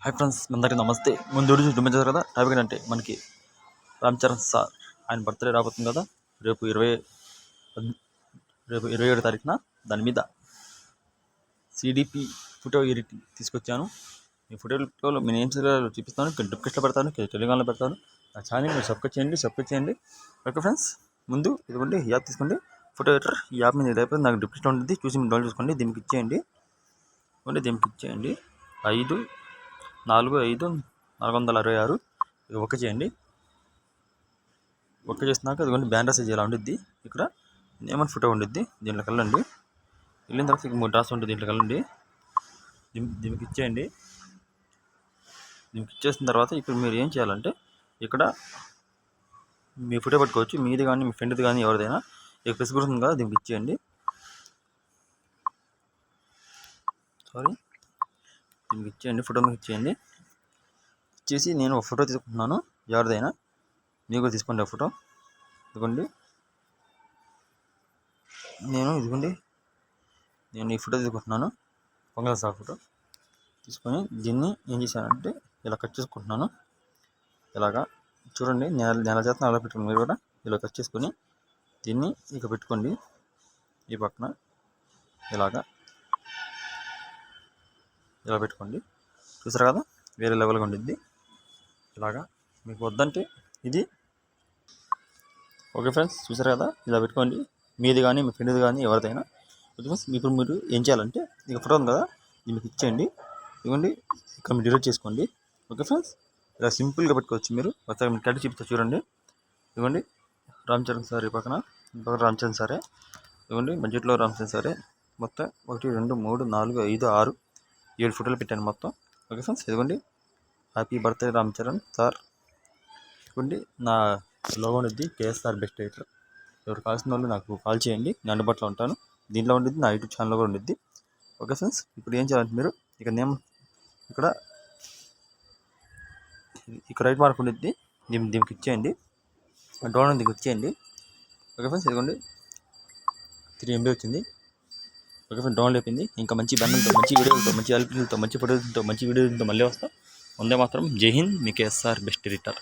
Hi friends, అందరికీ నమస్తే. ముందు రోజు చూపించారు కదా టాపిక్ ఏంటంటే మనకి రామ్ చరణ్ సార్ ఆయన బర్త్డే రాబోతుంది కదా రేపు 27 తారీఖున. దాని మీద సిడిపి ఫోటో ఎడిట్ తీసుకొచ్చాను. ఈ ఫోటోలో మీ నేమ్స్ చూపిస్తాను, డిస్క్రిప్షన్లో పెడతాను, టెలిగ్రామ్లో పెడతాను. నా ఛానల్ మీరు సబ్స్క్రైబ్ చేయండి. ఓకే ఫ్రెండ్స్, ముందు ఇదిగోండి ఈ యాప్ తీసుకోండి, ఫోటో ఎడిటర్. ఈ యాప్ మీద అయిపోయి నాకు డిస్క్రిప్షన్లో ఉంటుంది, చూసి మీరు డౌన్లోడ్ చేసుకోండి. దీనికి ఇచ్చేయండి 5/4/5/466 ఇది ఓకే చేయండి. ఓకే చేసినాక ఇదిగోండి బ్యానర్ సైజ్ ఇలా ఉండిద్ది. ఇక్కడ నేమన్ ఫోటో ఉండిద్ది, దీంట్లోకి వెళ్ళండి. వెళ్ళిన తర్వాత ఇక 3 డాట్స్ ఉంటుంది, దీంట్లోకి వెళ్ళండి. దీనికి ఇచ్చేయండి. దీనికి ఇచ్చేసిన తర్వాత ఇప్పుడు మీరు ఏం చేయాలంటే ఇక్కడ మీ ఫోటో పెట్టుకోవచ్చు, మీది కానీ మీ ఫ్రెండ్ది కానీ ఎవరిదైనా. ఇక ప్రెస్ గుర్తుంది కదా, దీనికి ఇచ్చేయండి. దీనికి ఇచ్చేయండి, ఫోటో మీకు ఇచ్చేయండి. ఇచ్చేసి నేను ఒక ఫోటో తీసుకుంటున్నాను, ఎవరిదైనా. మీరు కూడా తీసుకోండి ఆ ఫోటో. ఇదిగోండి నేను ఈ ఫోటో తీసుకుంటున్నాను, పొంగల్ సార్ ఫోటో తీసుకొని దీన్ని ఏం చేశానంటే ఇలా కట్ చేసుకుంటున్నాను. ఇలాగా చూడండి, నెల చేత అలా పెట్టుకోండి. మీరు కూడా ఇలా కట్ చేసుకొని దీన్ని ఇక పెట్టుకోండి ఈ పక్కన. ఇలా పెట్టుకోండి. చూసారు కదా, వేరే లెవెల్గా ఉండిద్ది. ఇలాగా మీకు వద్దంటే ఇది ఓకే ఫ్రెండ్స్, చూసారు కదా, ఇలా పెట్టుకోండి. మీది కానీ మీ ఫ్రెండ్ది కానీ ఎవరిదైనా. ఇప్పుడు మీరు ఏం చేయాలంటే ఇక ఫోటో ఉంది కదా, దీనికి ఇచ్చేయండి. ఇదిగోండి ఇక్కడ మీరు డిలీట్ చేసుకోండి. ఓకే ఫ్రెండ్స్, ఇలా సింపుల్గా పెట్టుకోవచ్చు. మీరు ఒకసారి మీరు కట్టి చూపిస్తా చూడండి. ఇదిగోండి రామ్ చరణ్ సార్ ఈ పక్కన రామ్ చరణ్ సారే. ఇదిగోండి బడ్జెట్లో రామ్ చరణ్ సారే. మొత్తం 1 2 3 4 5 6 7 ఫోటోలు పెట్టాను మొత్తం. ఓకే ఫ్రెండ్స్, ఇదిగోండి happy birthday Ram Charan sir. ఇదిగోండి నా లోగో ఉండిద్ది, కేఎస్ఆర్ బెస్ట్ ఎడిటర్. ఎవరు కావాల్సిన వాళ్ళు నాకు కాల్ చేయండి, నేను అందుబాటులో ఉంటాను. దీంట్లో ఉండిద్ది, నా యూట్యూబ్ ఛానల్లో కూడా ఉండిద్ది. ఓకే ఫ్రెండ్స్, ఇప్పుడు ఏం చేయాలంటే మీరు ఇక ఇక్కడ రైట్ మార్క్ ఉండిద్ది, దీనికి ఇచ్చేయండి. డౌన్ దీనికి ఇచ్చేయండి. ఓకే ఫ్రెండ్స్, ఇదిగోండి 3 MB వచ్చింది. ఓకే ఫ్రెండ్స్, డౌన్లోడ్ అయిపోయింది. ఇంకా మంచి బ్యానర్తో, మంచి వీడియోలతో, మంచి ఎల్పీలతో, మంచి ఫోటోలతో, మంచి వీడియోలతో మళ్ళీ వస్తాం. వందే మాత్రం. జై హింద్. మీ కేఎస్ఆర్ బెస్ట్ ఎడిటర్.